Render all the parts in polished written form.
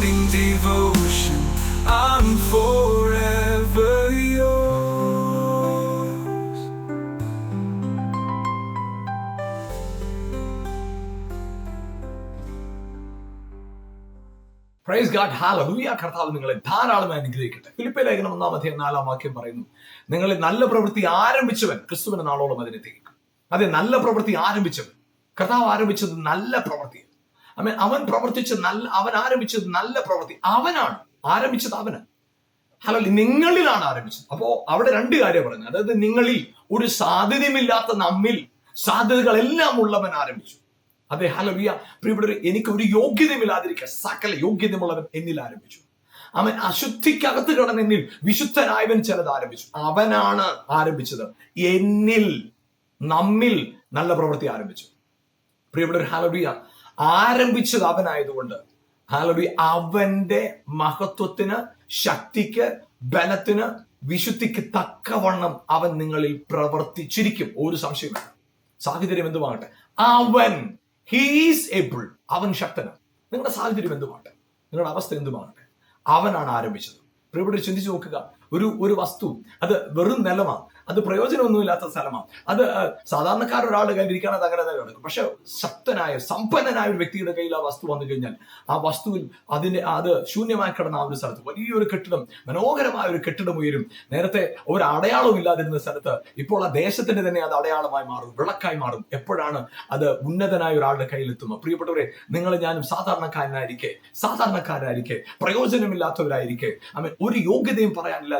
morning devotion. I'm forever yours. Praise God, hallelujah. കർത്താവ് നിങ്ങളെ ധാരാളമായി അനുഗ്രഹിക്കട്ടെ. ഫിലിപ്പിയ ലേഖനം 1-4 വാക്യം പറയുന്നു, നിങ്ങളിൽ നല്ല പ്രവൃത്തി ആരംഭിച്ചവൻ ക്രിസ്തുവിന്റെ നാളോളം അതിനെ തികക്കും. അതെ, നല്ല പ്രവൃത്തി ആരംഭിച്ചവൻ. കർത്താവ് ആരംഭിച്ചത് നല്ല പ്രവൃത്തി. അവൻ ആരംഭിച്ചത് നല്ല പ്രവൃത്തി. അവനാണ് ആരംഭിച്ചത്. ഹല്ലേലൂയ. നിങ്ങളിലാണ് ആരംഭിച്ചത്. അപ്പോ അവിടെ രണ്ട് കാര്യം പറഞ്ഞു. അതായത് നിങ്ങളിൽ ഒരു സാധ്യതയുമില്ലാത്ത നമ്മിൽ സാധ്യതകളെല്ലാം ഉള്ളവൻ ആരംഭിച്ചു. അതെ, ഹല്ലേലൂയ. പ്രിയപ്പെട്ടവരെ, എനിക്ക് ഒരു യോഗ്യതയുമില്ലാതിരിക്കുക സകല യോഗ്യതയുമുള്ളവൻ എന്നിൽ ആരംഭിച്ചു. അവൻ അശുദ്ധിക്കകത്ത് കിടന്ന് എന്നിൽ വിശുദ്ധനായവൻ ചിലത് ആരംഭിച്ചു. അവനാണ് ആരംഭിച്ചത്. എന്നിൽ, നമ്മിൽ നല്ല പ്രവൃത്തി ആരംഭിച്ചു. പ്രിയപ്പെട്ടവർ, ഹല്ലേലൂയ. ആരംഭിച്ചത് അവനായതുകൊണ്ട് ഹല്ലേലൂയ, അവന്റെ മഹത്വത്തിന്, ശക്തിക്ക്, ബലത്തിന്, വിശുദ്ധിക്ക് തക്കവണ്ണം അവൻ നിങ്ങളിൽ പ്രവർത്തിച്ചിരിക്കും. ഒരു സംശയമില്ല. സാഹചര്യം എന്തുമാകട്ടെ, അവൻ ഹീസ് ഏബിൾ, അവൻ ശക്തനാണ്. നിങ്ങളുടെ സാഹചര്യം എന്തുമാകട്ടെ, നിങ്ങളുടെ അവസ്ഥ എന്തുമാകട്ടെ, അവനാണ് ആരംഭിച്ചത്. പ്രിയപ്പെട്ടവർ, ചിന്തിച്ചു നോക്കുക. ഒരു വസ്തു അത് വെറും നിലമാണ്, അത് പ്രയോജനമൊന്നുമില്ലാത്ത സ്ഥലമാണ്. അത് സാധാരണക്കാരൊരാളുടെ കയ്യിൽ ഇരിക്കാൻ അത് അങ്ങനെ തന്നെ കിടക്കും. പക്ഷെ ശക്തനായ, സമ്പന്നനായ ഒരു വ്യക്തിയുടെ കയ്യിൽ ആ വസ്തു വന്നു കഴിഞ്ഞാൽ ആ വസ്തുവിൽ അത് ശൂന്യമായി കിടന്ന ആ ഒരു സ്ഥലത്ത് വലിയൊരു കെട്ടിടം, മനോഹരമായ ഒരു കെട്ടിടം ഉയരും. നേരത്തെ ഒരു അടയാളവും ഇല്ലാതിരുന്ന സ്ഥലത്ത് ഇപ്പോൾ ആ ദേശത്തിന്റെ തന്നെ അത് അടയാളമായി മാറും, വിളക്കായി മാറും. എപ്പോഴാണ് അത് ഉന്നതനായ ഒരാളുടെ കയ്യിലെത്തുന്നത്? പ്രിയപ്പെട്ടവരെ, നിങ്ങൾ ഞാനും സാധാരണക്കാരനായിരിക്കെ, പ്രയോജനമില്ലാത്തവരായിരിക്കെ, ഒരു യോഗ്യതയും പറയാനില്ലാതിരിക്കെ,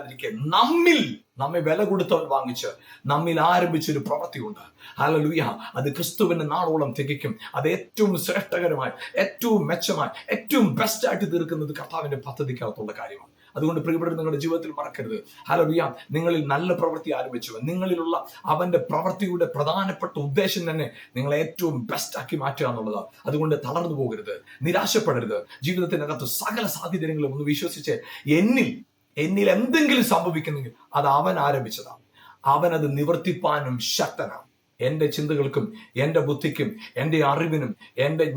നമ്മെ വില കൊടുത്തവൻ വാങ്ങിച്ച് നമ്മിൽ ആരംഭിച്ചൊരു പ്രവൃത്തിയുണ്ട്. ഹല്ലേലൂയ. അത് ക്രിസ്തുവിന്റെ നാളോളം തികയ്ക്കും. അത് ഏറ്റവും ശ്രേഷ്ഠകരമായി, ഏറ്റവും മെച്ചമായി, ഏറ്റവും ബെസ്റ്റ് ആയിട്ട് തീർക്കുന്നത് കർത്താവിന്റെ പദ്ധതിക്കകത്തുള്ള കാര്യമാണ്. അതുകൊണ്ട് പ്രിയപ്പെട്ടവർ, നിങ്ങളുടെ ജീവിതത്തിൽ മറക്കരുത്, ഹല്ലേലൂയ, നിങ്ങളിൽ നല്ല പ്രവൃത്തി ആരംഭിച്ചവൻ, നിങ്ങളിലുള്ള അവന്റെ പ്രവൃത്തിയുടെ പ്രധാനപ്പെട്ട ഉദ്ദേശം തന്നെ നിങ്ങളെ ഏറ്റവും ബെസ്റ്റ് ആക്കി മാറ്റുക എന്നുള്ളതാണ്. അതുകൊണ്ട് തളർന്നു പോകരുത്, നിരാശപ്പെടരുത്. ജീവിതത്തിനകത്ത് സകല സാഹചര്യങ്ങളും ഒന്ന് വിശ്വസിച്ച് എന്നിൽ എന്തെങ്കിലും സംഭവിക്കുന്നെങ്കിൽ അത് അവൻ ആരംഭിച്ചതാണ്. അവൻ അത് നിവർത്തിപ്പാനും ശക്തനാണ്. എന്റെ ചിന്തകൾക്കും എന്റെ ബുദ്ധിക്കും എന്റെ അറിവിനും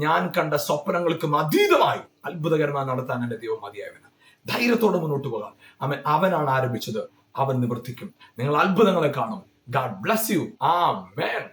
ഞാൻ കണ്ട സ്വപ്നങ്ങൾക്കും അതീതമായി അത്ഭുതകരമായി നടത്താൻ എന്റെ ദൈവം മതിയായവനാണ്. ധൈര്യത്തോടെ മുന്നോട്ട് പോകാം. അവനാണ് ആരംഭിച്ചത്, അവൻ നിവർത്തിക്കും. നിങ്ങൾ അത്ഭുതങ്ങളെ കാണും. God bless you. ആമേൻ.